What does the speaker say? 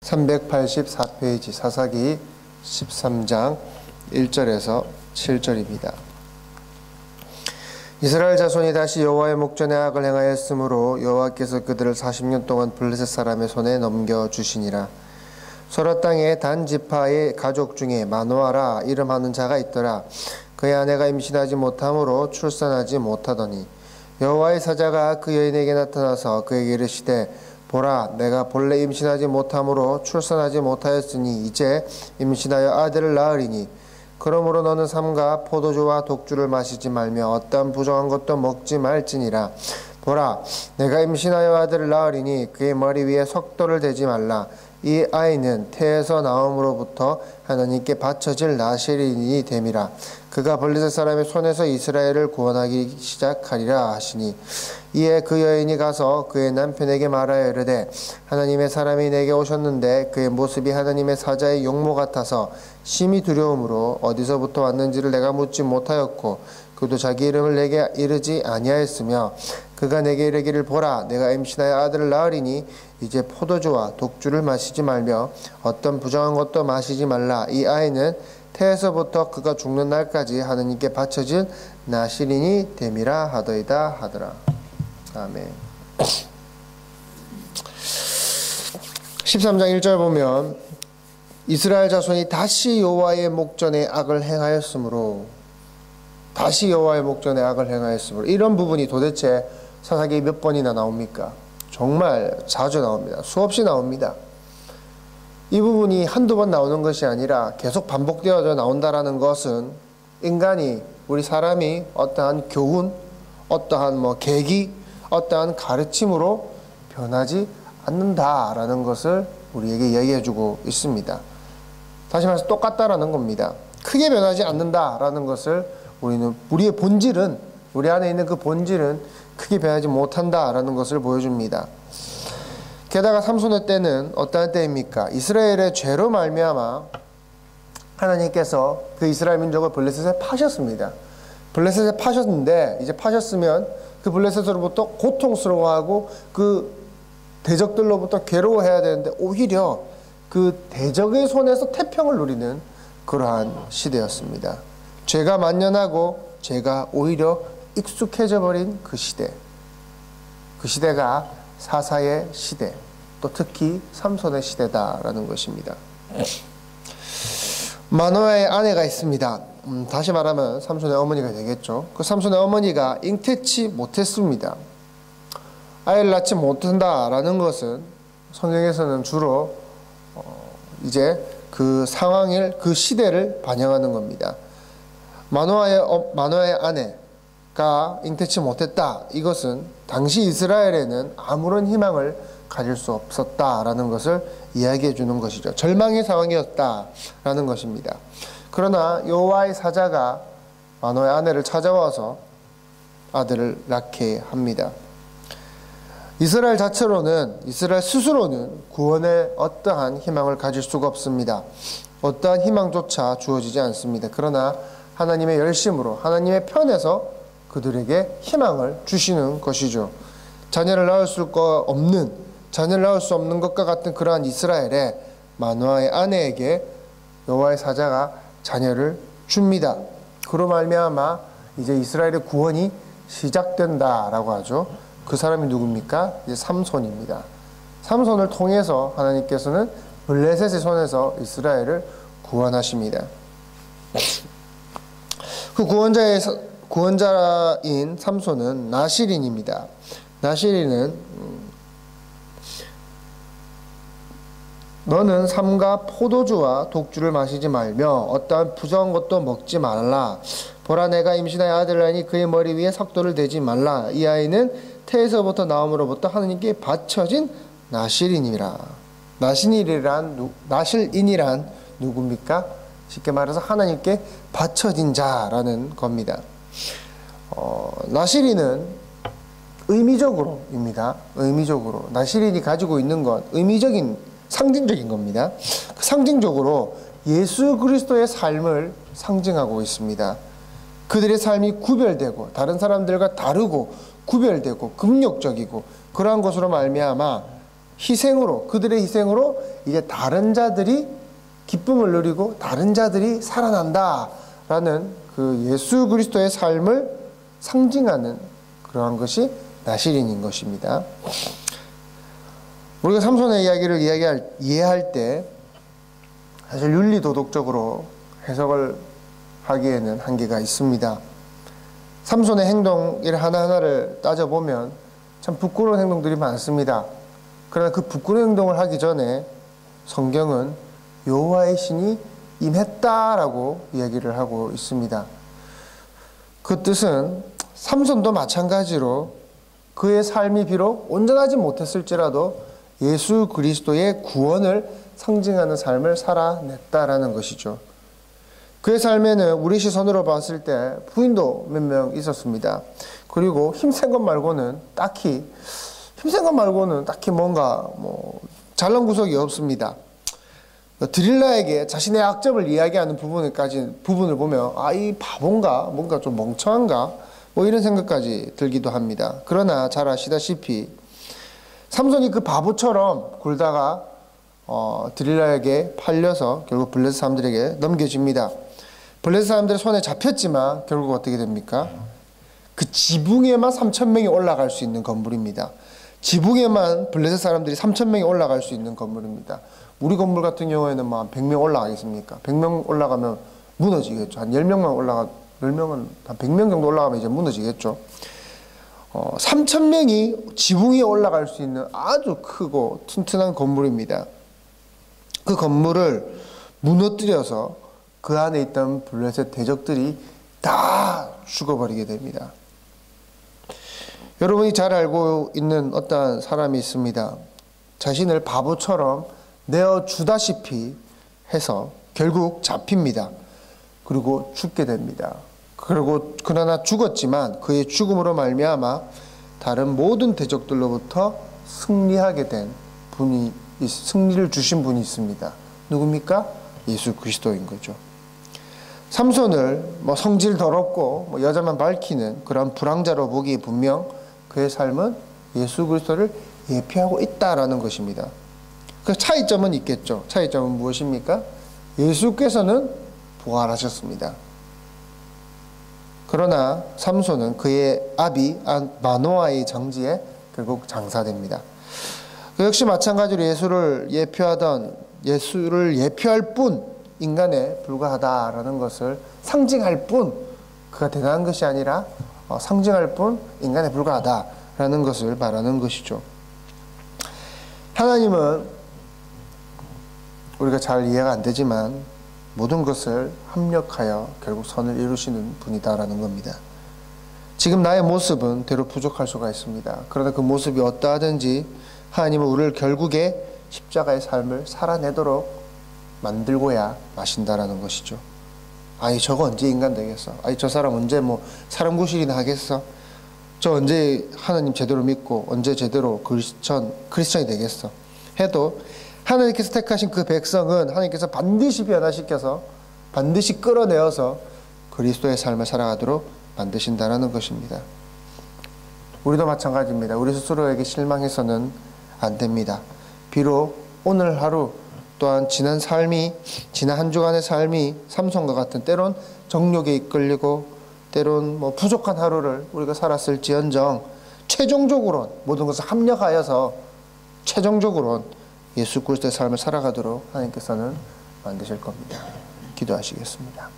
384페이지 사사기 13장 1절에서 7절입니다. 이스라엘 자손이 다시 여호와의 목전에 악을 행하였으므로 여호와께서 그들을 40년 동안 블레셋 사람의 손에 넘겨주시니라. 소라 땅에 단 지파의 가족 중에 마노아라 이름하는 자가 있더라. 그의 아내가 임신하지 못함으로 출산하지 못하더니 여호와의 사자가 그 여인에게 나타나서 그에게 이르시되 보라, 내가 본래 임신하지 못함으로 출산하지 못하였으니 이제 임신하여 아들을 낳으리니 그러므로 너는 삼가 포도주와 독주를 마시지 말며 어떠한 부정한 것도 먹지 말지니라. 보라, 내가 임신하여 아들을 낳으리니 그의 머리 위에 석도를 대지 말라. 이 아이는 태에서 나옴으로부터 하나님께 바쳐질 나실인이 됨이라. 그가 블레셋 사람의 손에서 이스라엘을 구원하기 시작하리라 하시니 이에 그 여인이 가서 그의 남편에게 말하여 이르되 하나님의 사람이 내게 오셨는데 그의 모습이 하나님의 사자의 용모 같아서 심히 두려움으로 어디서부터 왔는지를 내가 묻지 못하였고 그도 자기 이름을 내게 이르지 아니하였으며 그가 내게 이르기를 보라, 내가 임신하여 아들을 낳으리니 이제 포도주와 독주를 마시지 말며 어떤 부정한 것도 마시지 말라. 이 아이는 태에서부터 그가 죽는 날까지 하느님께 바쳐진 나실인이 됨이라 하더이다 하더라. 아멘. 13장 1절 보면 이스라엘 자손이 다시 여호와의 목전에 악을 행하였으므로 이런 부분이 도대체 사사기 몇 번이나 나옵니까? 정말 자주 나옵니다. 수없이 나옵니다. 이 부분이 한두 번 나오는 것이 아니라 계속 반복되어져 나온다라는 것은 인간이, 우리 사람이 어떠한 교훈, 어떠한 계기, 어떠한 가르침으로 변하지 않는다라는 것을 우리에게 이야기해주고 있습니다. 다시 말해서 똑같다라는 겁니다. 크게 변하지 않는다라는 것을 우리의 본질은, 우리 안에 있는 그 본질은 크게 변하지 못한다라는 것을 보여줍니다. 게다가 삼손의 때는 어떠한 때입니까? 이스라엘의 죄로 말미암아 하나님께서 그 이스라엘 민족을 블레셋에 파셨습니다. 블레셋에 파셨는데 이제 파셨으면 그 블레셋으로부터 고통스러워하고 그 대적들로부터 괴로워해야 되는데 오히려 그 대적의 손에서 태평을 누리는 그러한 시대였습니다. 죄가 만연하고 죄가 오히려 익숙해져 버린 그 시대, 그 시대가 사사의 시대, 또 특히 삼손의 시대다라는 것입니다. 마노아의 아내가 있습니다. 다시 말하면 삼손의 어머니가 되겠죠. 그 삼손의 어머니가 잉태치 못했습니다. 아이를 낳지 못한다라는 것은 성경에서는 주로 이제 그 상황을, 그 시대를 반영하는 겁니다. 마노아의 아내가 잉태치 못했다. 이것은 당시 이스라엘에는 아무런 희망을 가질 수 없었다라는 것을 이야기해 주는 것이죠. 절망의 상황이었다라는 것입니다. 그러나 여호와의 사자가 마노아의 아내를 찾아와서 아들을 낳게 합니다. 이스라엘 자체로는, 이스라엘 스스로는 구원의 어떠한 희망을 가질 수가 없습니다. 어떠한 희망조차 주어지지 않습니다. 그러나 하나님의 열심으로, 하나님의 편에서 그들에게 희망을 주시는 것이죠. 자녀를 낳을 수 없는 것과 같은 그러한 이스라엘의 마노아의 아내에게 여호와의 사자가 자녀를 줍니다. 그로 말미암아 이제 이스라엘의 구원이 시작된다라고 하죠. 그 사람이 누굽니까? 이제 삼손입니다. 삼손을 통해서 하나님께서는 블레셋의 손에서 이스라엘을 구원하십니다. 그 구원자인 삼손은 나실인입니다. 나실인은 너는 삼가 포도주와 독주를 마시지 말며 어떠한 부정한 것도 먹지 말라. 보라, 내가 임신하여 아들을 낳으니 그의 머리 위에 석도를 대지 말라. 이 아이는 태에서부터 나옴으로부터 하나님께 바쳐진 나실인이라. 나실인이란 누굽니까? 쉽게 말해서 하나님께 바쳐진 자라는 겁니다. 나실인은 의미적으로입니다. 의미적으로 나실인이 가지고 있는 것, 상징적인 겁니다. 상징적으로 예수 그리스도의 삶을 상징하고 있습니다. 그들의 삶이 구별되고 다른 사람들과 다르고 구별되고 긍정적이고 그러한 것으로 말미암아 희생으로, 그들의 희생으로 이제 다른 자들이 기쁨을 누리고 다른 자들이 살아난다라는 그 예수 그리스도의 삶을 상징하는 그러한 것이 나실인인 것입니다. 우리가 삼손의 이야기를 이해할 때 사실 윤리 도덕적으로 해석을 하기에는 한계가 있습니다. 삼손의 행동 하나하나를 따져보면 참 부끄러운 행동들이 많습니다. 그러나 그 부끄러운 행동을 하기 전에 성경은 여호와의 신이 임했다라고 이야기를 하고 있습니다. 그 뜻은 삼손도 마찬가지로 그의 삶이 비록 온전하지 못했을지라도 예수 그리스도의 구원을 상징하는 삶을 살아냈다라는 것이죠. 그의 삶에는 우리 시선으로 봤을 때 부인도 몇 명 있었습니다. 그리고 힘센 것 말고는 딱히 뭔가 잘난 구석이 없습니다. 드릴라에게 자신의 약점을 이야기하는 부분을 보면 이 바본가? 뭔가 좀 멍청한가? 이런 생각까지 들기도 합니다. 그러나 잘 아시다시피 삼손이 그 바보처럼 굴다가 드릴라에게 팔려서 결국 블레셋 사람들에게 넘겨집니다. 블레셋 사람들의 손에 잡혔지만 결국 어떻게 됩니까? 그 지붕에만 3,000명이 올라갈 수 있는 건물입니다. 지붕에만 블레셋 사람들이 3,000명이 올라갈 수 있는 건물입니다. 우리 건물 같은 경우에는 한 100명 올라가겠습니까? 100명 올라가면 무너지겠죠. 한 10명은 한 100명 정도 올라가면 이제 무너지겠죠. 3,000명이 지붕 위에 올라갈 수 있는 아주 크고 튼튼한 건물입니다. 그 건물을 무너뜨려서 그 안에 있던 블레셋 대적들이 다 죽어버리게 됩니다. 여러분이 잘 알고 있는 어떤 사람이 있습니다. 자신을 바보처럼 내어주다시피 해서 결국 잡힙니다. 그리고 죽게 됩니다. 그러나 죽었지만 그의 죽음으로 말미암아 다른 모든 대적들로부터 승리하게 된 분이, 승리를 주신 분이 있습니다. 누굽니까? 예수 그리스도인 거죠. 삼손을 성질 더럽고 여자만 밝히는 그런 불황자로 보기 분명 그의 삶은 예수 그리스도를 예표하고 있다라는 것입니다. 그 차이점은 있겠죠. 차이점은 무엇입니까? 예수께서는 부활하셨습니다. 그러나 삼손은 그의 아비 마노아의 정지에 결국 장사됩니다. 역시 마찬가지로 예수를 예표할 뿐 인간에 불과하다라는 것을 상징할 뿐, 그가 대단한 것이 아니라 상징할 뿐 인간에 불과하다라는 것을 말하는 것이죠. 하나님은 우리가 잘 이해가 안 되지만 모든 것을 합력하여 결국 선을 이루시는 분이다라는 겁니다. 지금 나의 모습은 때로 부족할 수가 있습니다. 그러나 그 모습이 어떠하든지 하나님은 우리를 결국에 십자가의 삶을 살아내도록 만들고야 마신다라는 것이죠. 저거 언제 인간 되겠어? 저 사람 언제 사람 구실이나 하겠어? 저 언제 하나님 제대로 믿고 언제 제대로 크리스천이 되겠어? 해도 하나님께서 택하신 그 백성은 하나님께서 반드시 변화시켜서 반드시 끌어내어서 그리스도의 삶을 살아가도록 만드신다는 것입니다. 우리도 마찬가지입니다. 우리 스스로에게 실망해서는 안 됩니다. 비록 오늘 하루 또한 지난 한 주간의 삶이 삼손과 같은 때론 정욕에 이끌리고 때론 부족한 하루를 우리가 살았을지언정 최종적으로는 모든 것을 합력하여서 최종적으로는 예수 그리스도의 삶을 살아가도록 하나님께서는 만드실 겁니다. 기도하시겠습니다.